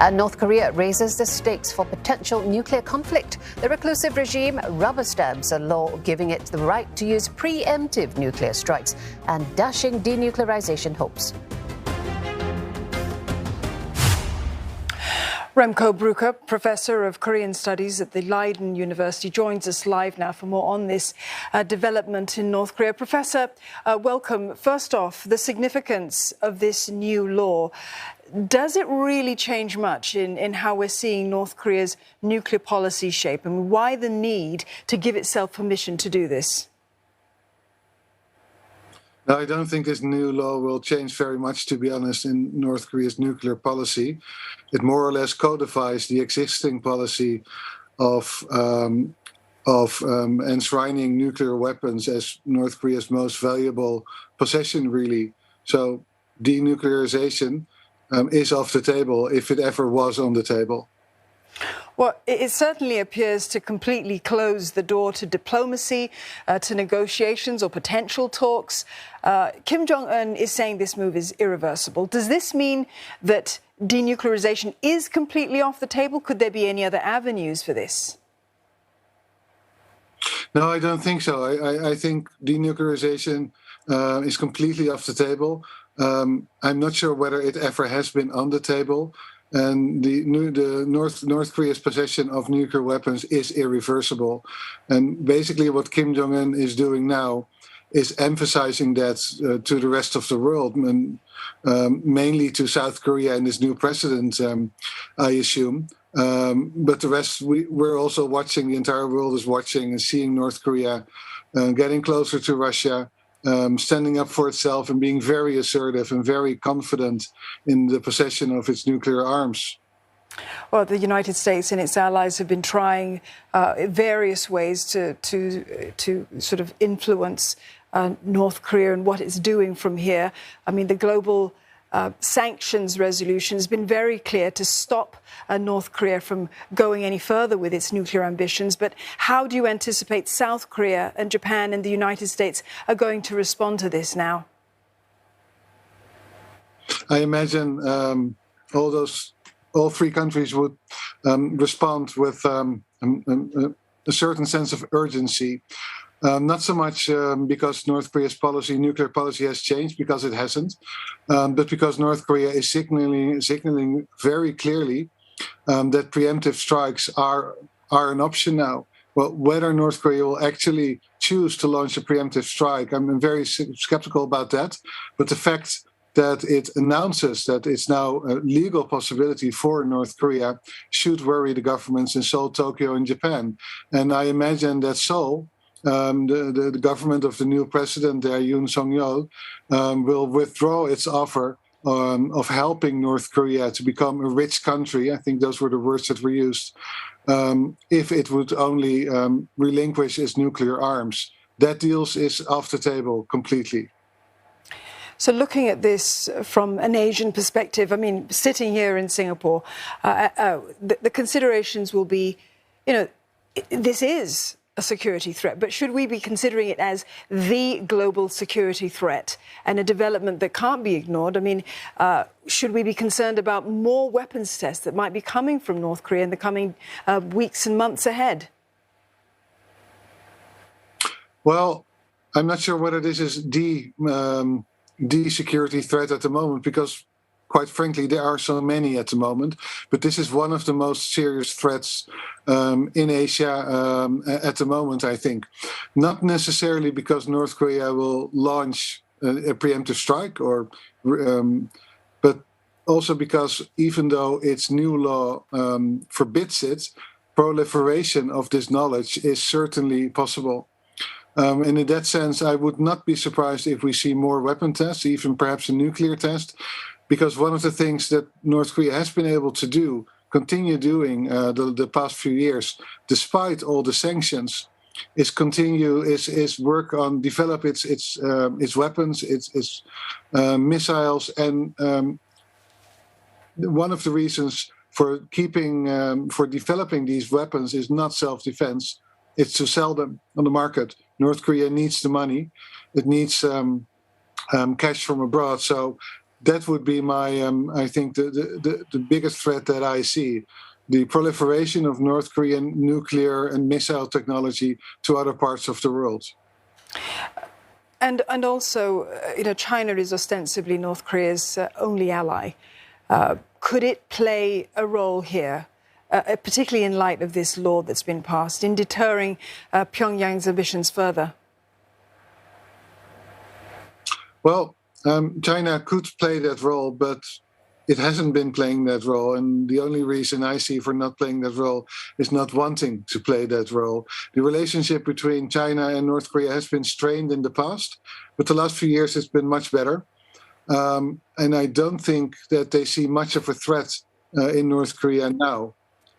And North Korea raises the stakes for potential nuclear conflict. The reclusive regime rubber stamps a law giving it the right to use preemptive nuclear strikes and dashing denuclearisation hopes. Remco Breuker, Professor of Korean Studies at the Leiden University, joins us live now for more on this development in North Korea. Professor, welcome. First off, the significance of this new law. Does it really change much in how we're seeing North Korea's nuclear policy shape, and why the need to give itself permission to do this? No, I don't think this new law will change very much, to be honest, in North Korea's nuclear policy. It more or less codifies the existing policy of enshrining nuclear weapons as North Korea's most valuable possession, really. So denuclearization is off the table, if it ever was on the table. Well, it certainly appears to completely close the door to diplomacy, to negotiations or potential talks. Kim Jong-un is saying this move is irreversible. Does this mean that denuclearization is completely off the table? Could there be any other avenues for this? No, I don't think so. I think denuclearization is completely off the table. I'm not sure whether it ever has been on the table. And the North Korea's possession of nuclear weapons is irreversible. And basically what Kim Jong-un is doing now is emphasizing that to the rest of the world, and mainly to South Korea and his new president, I assume. But the rest, we're also watching, the entire world is watching and seeing North Korea getting closer to Russia, standing up for itself and being very assertive and very confident in the possession of its nuclear arms. Well, the United States and its allies have been trying various ways to sort of influence North Korea and what it's doing from here. I mean, the global sanctions resolution has been very clear to stop North Korea from going any further with its nuclear ambitions. But how do you anticipate South Korea and Japan and the United States are going to respond to this now? I imagine all three countries would respond with a certain sense of urgency. Not so much because North Korea's nuclear policy has changed, because it hasn't, but because North Korea is signaling very clearly that preemptive strikes are an option now. Well, whether North Korea will actually choose to launch a preemptive strike, I'm very skeptical about that. But the fact that it announces that it's now a legal possibility for North Korea should worry the governments in Seoul, Tokyo, and Japan. And I imagine that Seoul, the government of the new president there, Yoon Suk-yeol, will withdraw its offer of helping North Korea to become a rich country. I think those were the words that were used. If it would only relinquish its nuclear arms. That deal is off the table completely. So looking at this from an Asian perspective, I mean, sitting here in Singapore, the considerations will be, this is a security threat, but should we be considering it as the global security threat and a development that can't be ignored? I mean, should we be concerned about more weapons tests that might be coming from North Korea in the coming weeks and months ahead? Well, I'm not sure whether this is the security threat at the moment, because quite frankly, there are so many at the moment. But this is one of the most serious threats in Asia at the moment, I think. Not necessarily because North Korea will launch a preemptive strike, but also because even though its new law forbids it, proliferation of this knowledge is certainly possible. And in that sense, I would not be surprised if we see more weapon tests, even perhaps a nuclear test. Because one of the things that North Korea has been able to continue doing the past few years, despite all the sanctions, is work on develop its weapons, its missiles, and one of the reasons for developing these weapons is not self-defense; it's to sell them on the market. North Korea needs the money; it needs cash from abroad. So that would be my, I think, the biggest threat that I see. The proliferation of North Korean nuclear and missile technology to other parts of the world. And also, China is ostensibly North Korea's only ally. Could it play a role here, particularly in light of this law that's been passed, in deterring Pyongyang's ambitions further? Well, China could play that role, but it hasn't been playing that role. And the only reason I see for not playing that role is not wanting to play that role. The relationship between China and North Korea has been strained in the past, but the last few years it's been much better. And I don't think that they see much of a threat in North Korea now.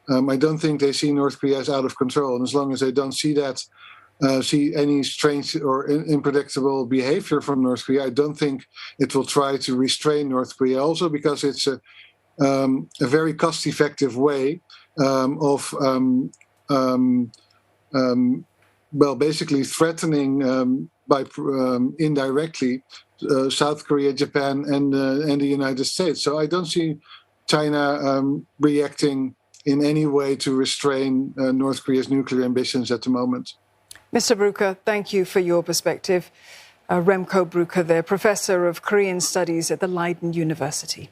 I don't think they see North Korea as out of control. And as long as they don't see that, see any strange or unpredictable behavior from North Korea, I don't think it will try to restrain North Korea. Also because it's a very cost-effective way of basically threatening by indirectly South Korea, Japan, and the United States. So I don't see China reacting in any way to restrain North Korea's nuclear ambitions at the moment. Mr. Breuker, thank you for your perspective. Remco Breuker, there, Professor of Korean Studies at the Leiden University.